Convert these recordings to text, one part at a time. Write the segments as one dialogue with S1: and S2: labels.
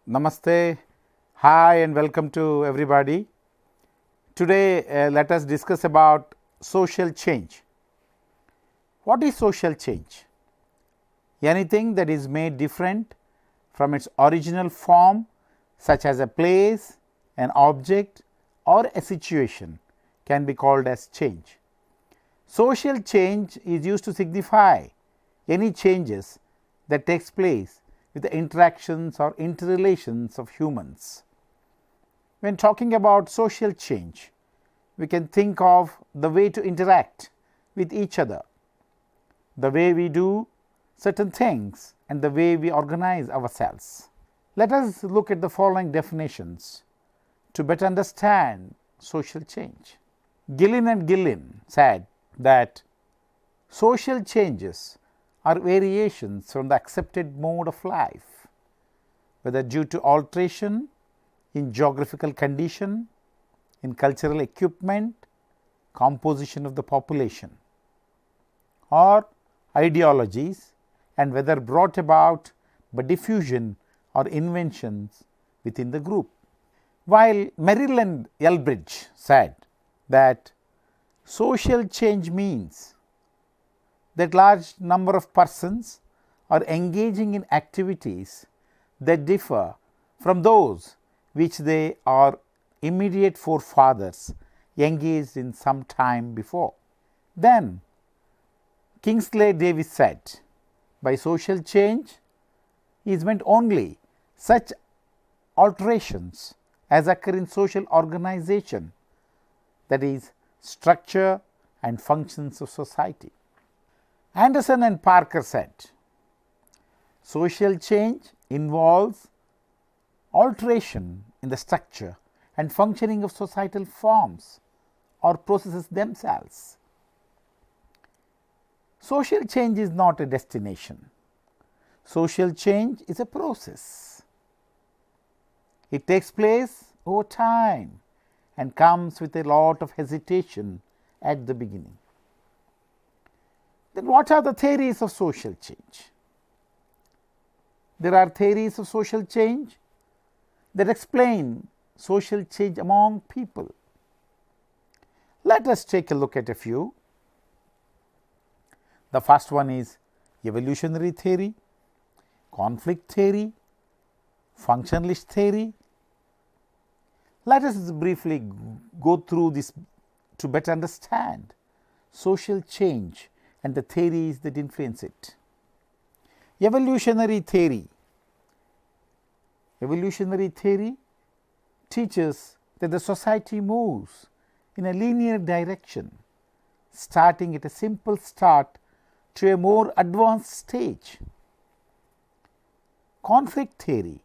S1: Namaste, hi and welcome to everybody. Today let us discuss about social change. What is social change? Anything that is made different from its original form, such as a place, an object or a situation, can be called as change. Social change is used to signify any changes that takes place with the interactions or interrelations of humans. When talking about social change, we can think of the way to interact with each other, the way we do certain things and the way we organize ourselves. Let us look at the following definitions to better understand social change. Gillen and Gillen said that social changes are variations from the accepted mode of life, whether due to alteration in geographical condition, in cultural equipment, composition of the population, or ideologies, and whether brought about by diffusion or inventions within the group. While Merrill and Elbridge said that social change means that large number of persons are engaging in activities that differ from those which they are immediate forefathers engaged in some time before. Then Kingsley Davis said, by social change is meant only such alterations as occur in social organization, that is, structure and functions of society. Anderson and Parker said, social change involves alteration in the structure and functioning of societal forms or processes themselves. Social change is not a destination. Social change is a process. It takes place over time and comes with a lot of hesitation at the beginning. Then what are the theories of social change? There are theories of social change that explain social change among people. Let us take a look at a few. The first one is evolutionary theory, conflict theory, functionalist theory. Let us briefly go through this to better understand social change and the theories that influence it. Evolutionary theory. Evolutionary theory teaches that the society moves in a linear direction, starting at a simple start to a more advanced stage. Conflict theory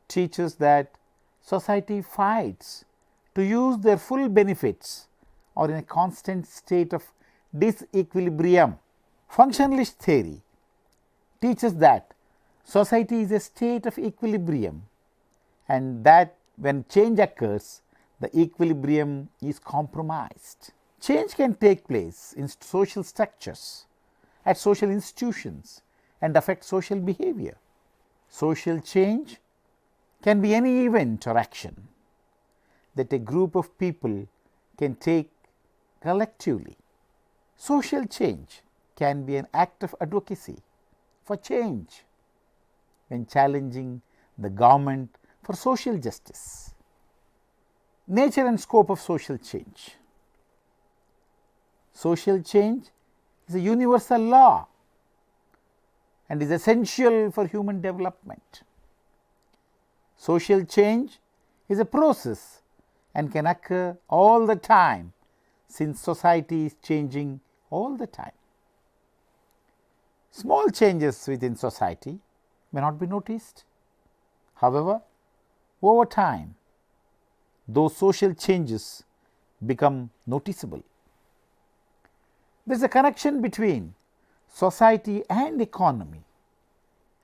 S1: teaches that society fights to use their full benefits or in a constant state of disequilibrium. Functionalist theory teaches that society is a state of equilibrium and that when change occurs, the equilibrium is compromised. Change can take place in social structures, at social institutions, and affect social behavior. Social change can be any event or action that a group of people can take collectively. Social change can be an act of advocacy for change when challenging the government for social justice. Nature and scope of social change. Social change is a universal law and is essential for human development. Social change is a process and can occur all the time since society is changing all the time. Small changes within society may not be noticed. However, over time, those social changes become noticeable. There is a connection between society and economy,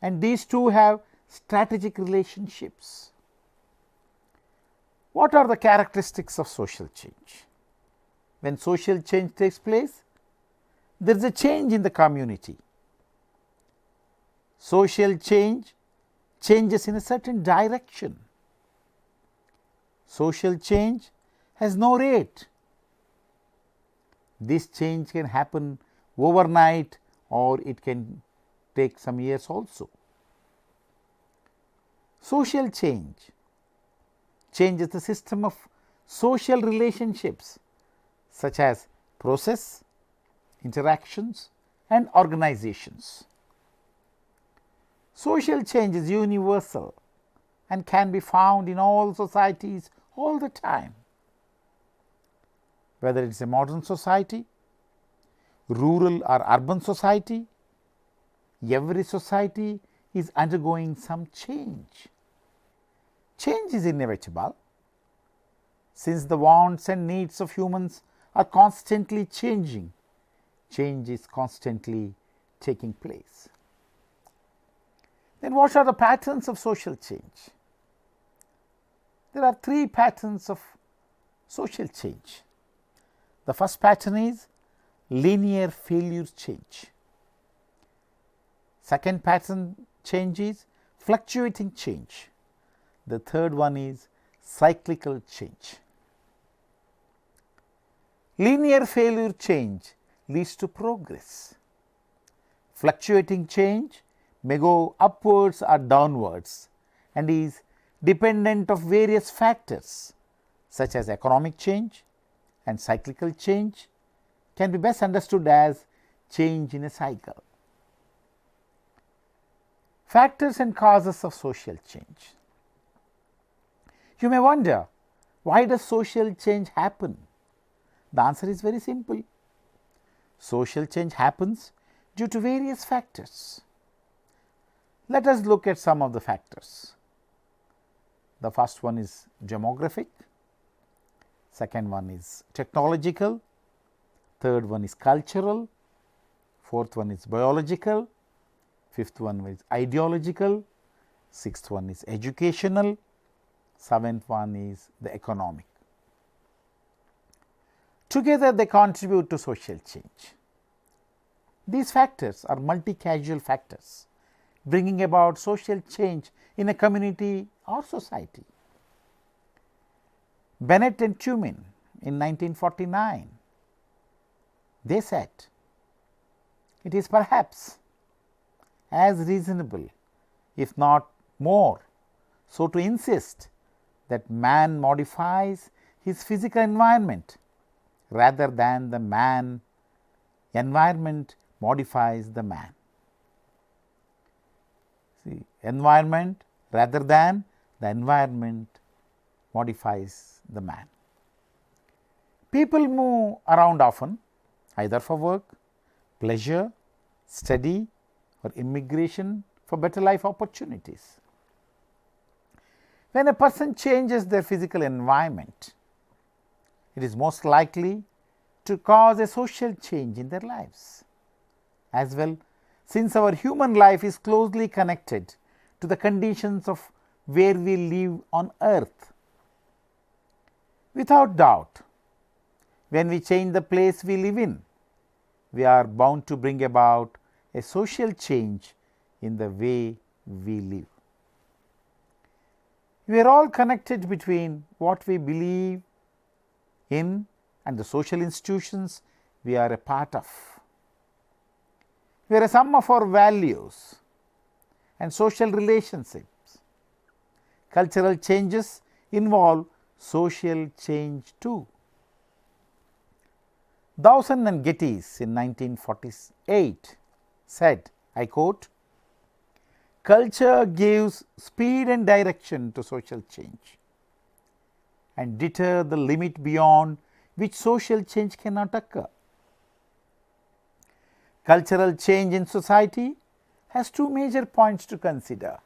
S1: and these two have strategic relationships. What are the characteristics of social change? When social change takes place, there is a change in the community. Social change changes in a certain direction. Social change has no rate. This change can happen overnight or it can take some years also. Social change changes the system of social relationships such as process, interactions and organizations. Social change is universal and can be found in all societies all the time. Whether it is a modern society, rural or urban society, every society is undergoing some change. Change is inevitable since the wants and needs of humans are constantly changing. Change is constantly taking place. Then what are the patterns of social change? There are three patterns of social change. The first pattern is linear failure change. Second pattern change is fluctuating change. The third one is cyclical change. Linear failure change leads to progress. Fluctuating change may go upwards or downwards and is dependent of various factors such as economic change, and cyclical change can be best understood as change in a cycle. Factors and causes of social change. You may wonder, why does social change happen? The answer is very simple. Social change happens due to various factors. Let us look at some of the factors. The first one is demographic, second one is technological, third one is cultural, fourth one is biological, fifth one is ideological, sixth one is educational, seventh one is the economic. Together they contribute to social change. These factors are multi-causal factors bringing about social change in a community or society. Bennett and Tumin in 1949, they said, it is perhaps as reasonable, if not more, so to insist that man modifies his physical environment rather than the environment modifies the man. See, environment rather than the environment modifies the man. People move around often, either for work, pleasure, study or immigration for better life opportunities. When a person changes their physical environment, it is most likely to cause a social change in their lives. As well, since our human life is closely connected to the conditions of where we live on earth. Without doubt, when we change the place we live in, we are bound to bring about a social change in the way we live. We are all connected between what we believe in and the social institutions we are a part of. We are a sum of our values and social relationships. Cultural changes involve social change too. Dawson and Geddes in 1948 said, I quote, "Culture gives speed and direction to social change and deter the limit beyond which social change cannot occur." Cultural change in society has two major points to consider.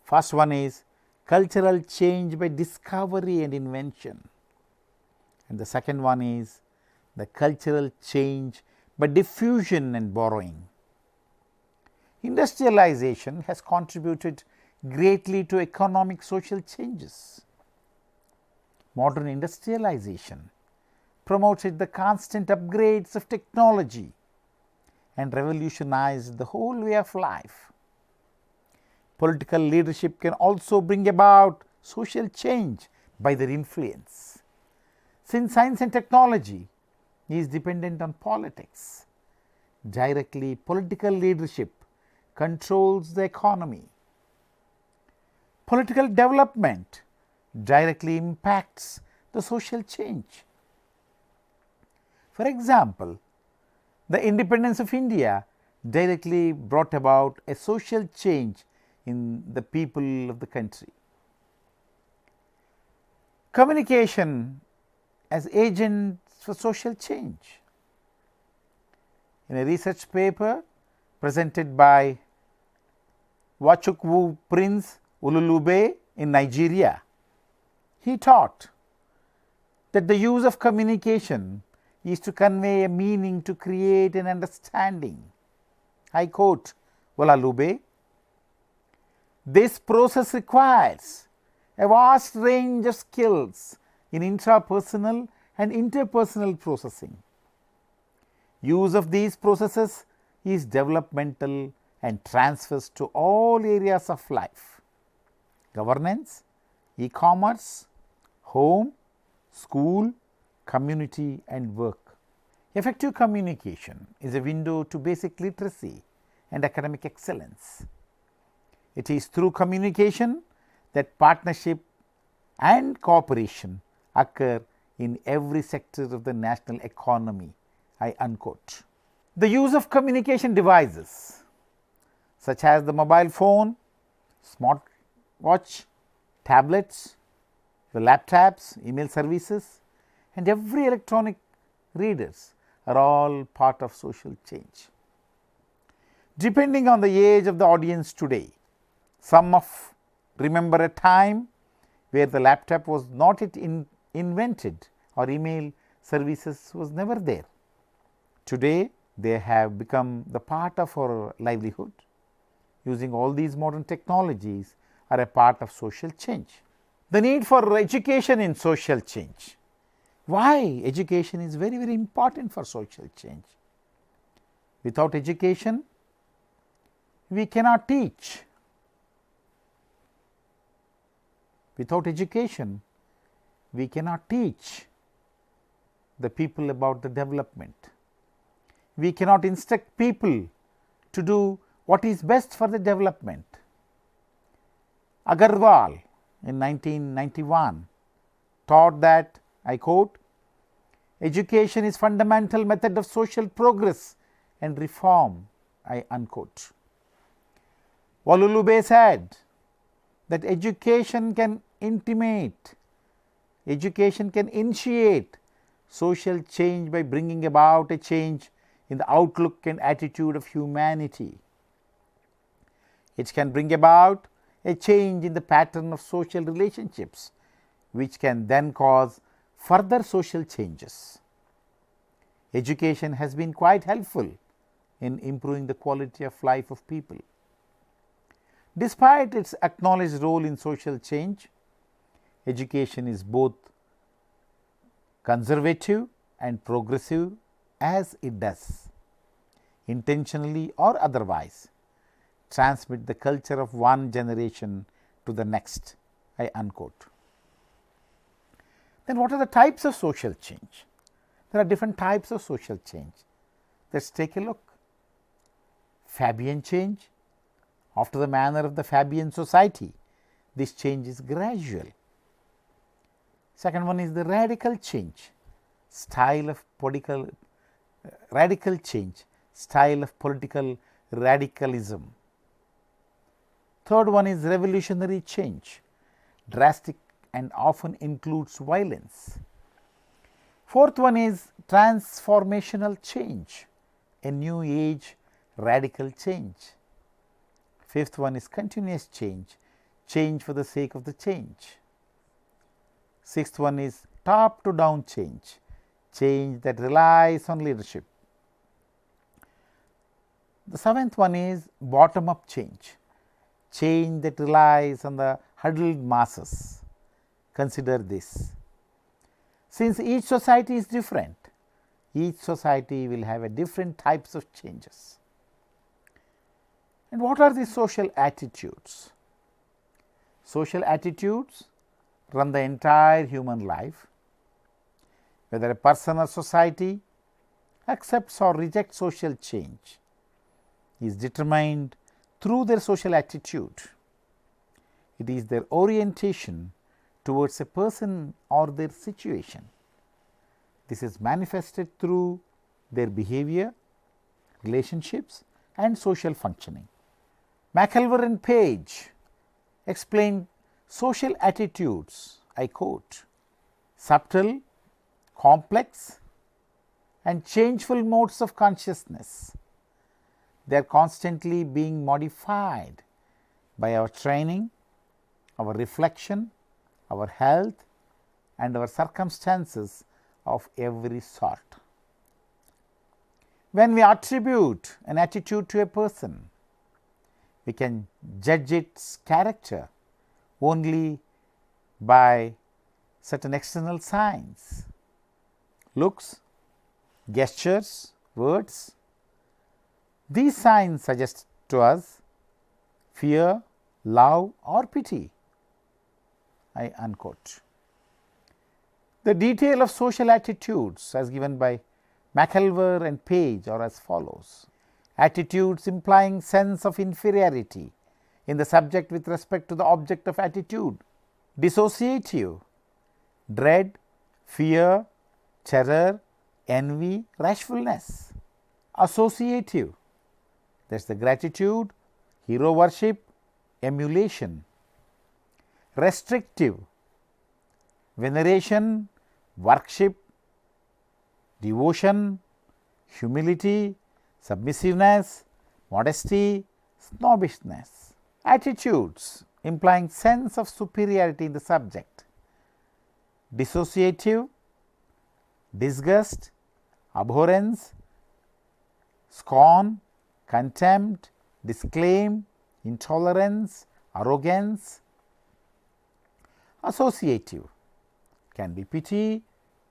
S1: First one is cultural change by discovery and invention, and the second one is the cultural change by diffusion and borrowing. Industrialization has contributed greatly to economic social changes. Modern industrialization promoted the constant upgrades of technology and revolutionized the whole way of life. Political leadership can also bring about social change by their influence. Since science and technology is dependent on politics, directly political leadership controls the economy. Political development directly impacts the social change. For example, the independence of India directly brought about a social change in the people of the country. Communication as agents for social change. In a research paper presented by Wachukwu Prince Ululube in Nigeria, he taught that the use of communication is to convey a meaning, to create an understanding. I quote Ululube, "This process requires a vast range of skills in intrapersonal and interpersonal processing. Use of these processes is developmental and transfers to all areas of life: governance, e-commerce, home, school, community and work." Effective communication is a window to basic literacy and academic excellence. It is through communication that partnership and cooperation occur in every sector of the national economy. I unquote. The use of communication devices such as the mobile phone, smartwatch, tablets, the laptops, email services and every electronic readers are all part of social change. Depending on the age of the audience today, some of remember a time where the laptop was not yet invented or email services was never there. Today, they have become the part of our livelihood. Using all these modern technologies are a part of social change. The need for education in social change. Why education is very, very important for social change? Without education, we cannot teach. Without education, we cannot teach the people about the development. We cannot instruct people to do what is best for the development. Agarwal in 1991 taught that, I quote, "Education is fundamental method of social progress and reform," I unquote. Ululube said that education can initiate social change by bringing about a change in the outlook and attitude of humanity. It can bring about a change in the pattern of social relationships, which can then cause further social changes. Education has been quite helpful in improving the quality of life of people. Despite its acknowledged role in social change, education is both conservative and progressive, as it does, intentionally or otherwise, transmit the culture of one generation to the next. I unquote. Then what are the types of social change? There are different types of social change. Let us take a look. Fabian change. After the manner of the Fabian society, this change is gradual. Second one is the radical change, style of political radicalism. Third one is revolutionary change, drastic and often includes violence. Fourth one is transformational change, a new age radical change. Fifth one is continuous change, change for the sake of the change. Sixth one is top to down change, change that relies on leadership. The seventh one is bottom up change, change that relies on the huddled masses. Consider this. Since each society is different, each society will have a different types of changes. And what are these social attitudes? Social attitudes run the entire human life. Whether a person or society accepts or rejects social change is determined through their social attitude. It is their orientation towards a person or their situation. This is manifested through their behavior, relationships and social functioning. MACIVER and Page explain social attitudes, I quote, subtle, complex and changeful modes of consciousness. They are constantly being modified by our training, our reflection, our health and our circumstances of every sort. When we attribute an attitude to a person, we can judge its character only by certain external signs, looks, gestures, words. These signs suggest to us fear, love or pity. I unquote. The detail of social attitudes as given by MACIVER and Page are as follows. Attitudes implying sense of inferiority in the subject with respect to the object of attitude. Dissociative, dread, fear, terror, envy, rashfulness. Associative, that is the gratitude, hero worship, emulation. Restrictive, veneration, worship, devotion, humility, submissiveness, modesty, snobbishness. Attitudes implying sense of superiority in the subject. Dissociative, disgust, abhorrence, scorn, contempt, disclaim, intolerance, arrogance. Associative can be pity,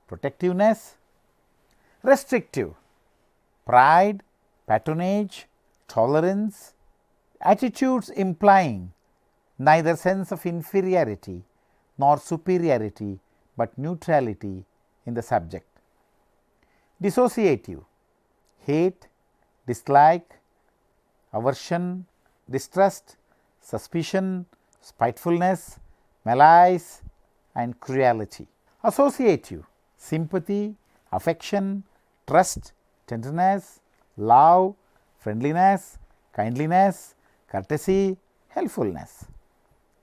S1: protectiveness. Restrictive, pride, patronage, tolerance. Attitudes implying neither sense of inferiority nor superiority, but neutrality in the subject. Dissociative, hate, dislike, aversion, distrust, suspicion, spitefulness, malice and cruelty. Associative, sympathy, affection, trust, tenderness, love, friendliness, kindliness, courtesy, helpfulness.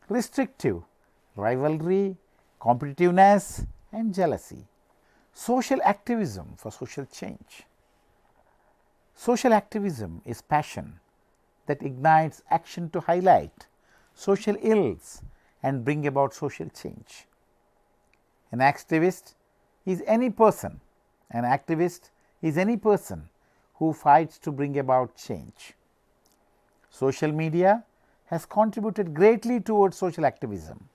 S1: Restrictive, rivalry, competitiveness and jealousy. Social activism for social change. Social activism is passion that ignites action to highlight social ills and bring about social change. An activist is any person, an activist is any person who fights to bring about change. Social media has contributed greatly towards social activism.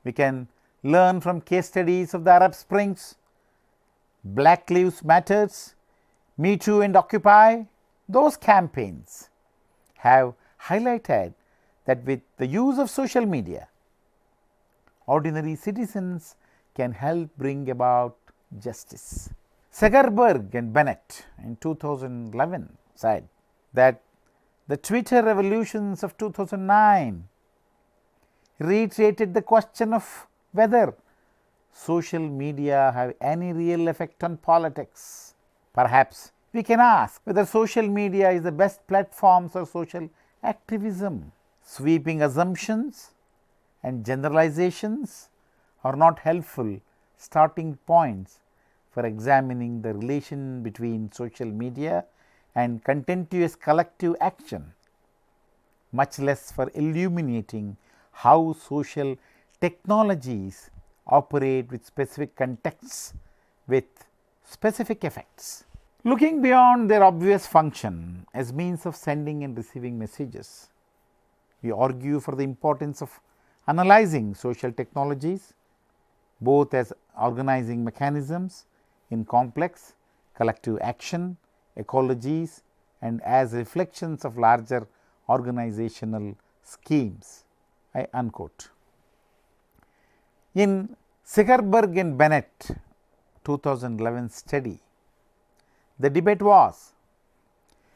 S1: We can learn from case studies of the Arab Springs, Black Lives Matters, Me Too and Occupy. Those campaigns have highlighted that with the use of social media, ordinary citizens can help bring about justice. Segerberg and Bennett in 2011 said that the Twitter revolutions of 2009 reiterated the question of whether social media have any real effect on politics. Perhaps we can ask whether social media is the best platform for social activism. Sweeping assumptions and generalizations are not helpful starting points for examining the relation between social media and contentious collective action, much less for illuminating how social technologies operate with specific contexts with specific effects. Looking beyond their obvious function as means of sending and receiving messages, we argue for the importance of analyzing social technologies both as organizing mechanisms in complex collective action, ecologies and as reflections of larger organizational schemes. I unquote. In Sigerberg and Bennett 2011 study, the debate was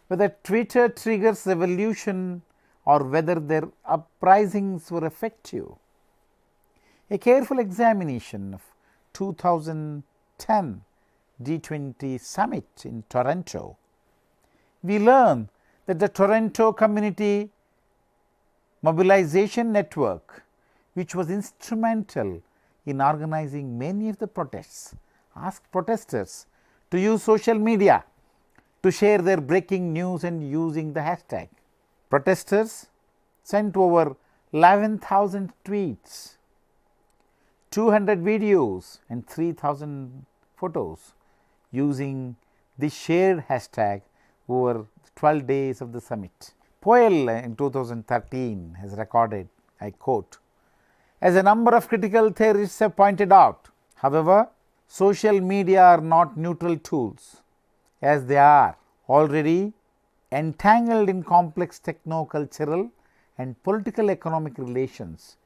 S1: whether Twitter triggers revolution or whether their uprisings were effective. A careful examination of 2010 G20 summit in Toronto, we learn that the Toronto Community Mobilization Network, which was instrumental in organizing many of the protests, asked protesters to use social media to share their breaking news and using the hashtag. Protesters sent over 11,000 tweets, 200 videos and 3,000 photos using the shared hashtag over 12 days of the summit. Powell in 2013 has recorded, I quote, as a number of critical theorists have pointed out, however, social media are not neutral tools, as they are already entangled in complex techno-cultural and political economic relations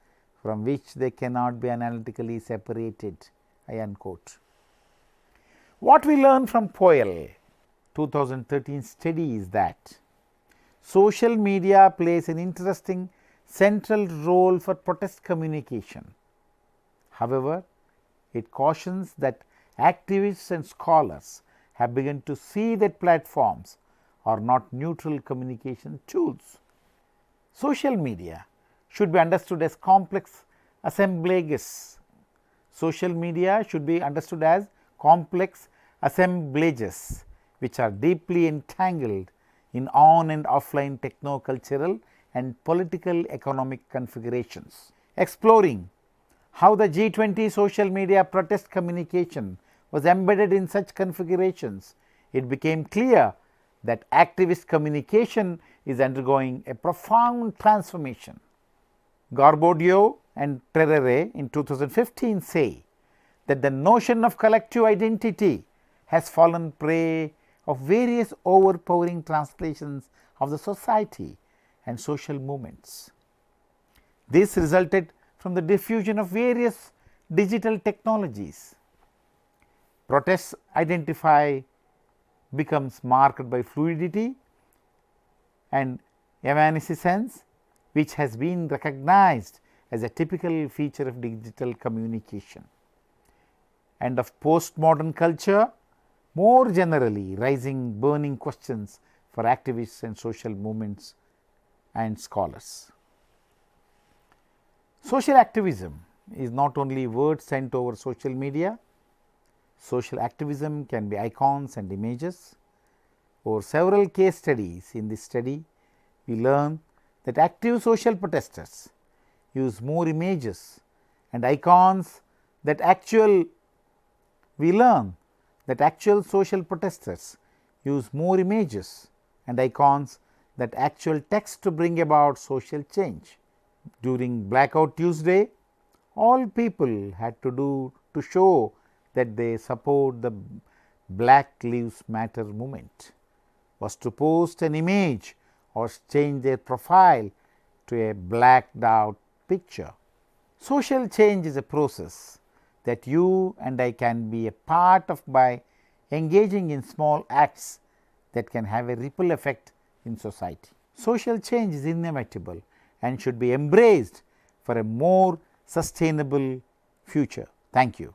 S1: from which they cannot be analytically separated. I unquote. What we learn from Powell 2013 study is that social media plays an interesting central role for protest communication. However, it cautions that activists and scholars have begun to see that platforms are not neutral communication tools. Social media should be understood as complex assemblages. Social media should be understood as complex assemblages which are deeply entangled in on and offline techno-cultural and political economic configurations. Exploring how the G20 social media protest communication was embedded in such configurations, it became clear that activist communication is undergoing a profound transformation. Garbodio and Terere in 2015 say that the notion of collective identity has fallen prey of various overpowering translations of the society and social movements. This resulted from the diffusion of various digital technologies. Protest identify becomes marked by fluidity and evanescence, which has been recognized as a typical feature of digital communication and of postmodern culture, more generally raising burning questions for activists and social movements and scholars. Social activism is not only words sent over social media. Social activism can be icons and images. Over several case studies in this study, we learn that active social protesters use more images and icons that actual social protesters use more images and icons that actual text to bring about social change. During Blackout Tuesday, all people had to do to show that they support the Black Lives Matter movement was to post an image or change their profile to a blacked out picture. Social change is a process that you and I can be a part of by engaging in small acts that can have a ripple effect in society. Social change is inevitable and should be embraced for a more sustainable future. Thank you.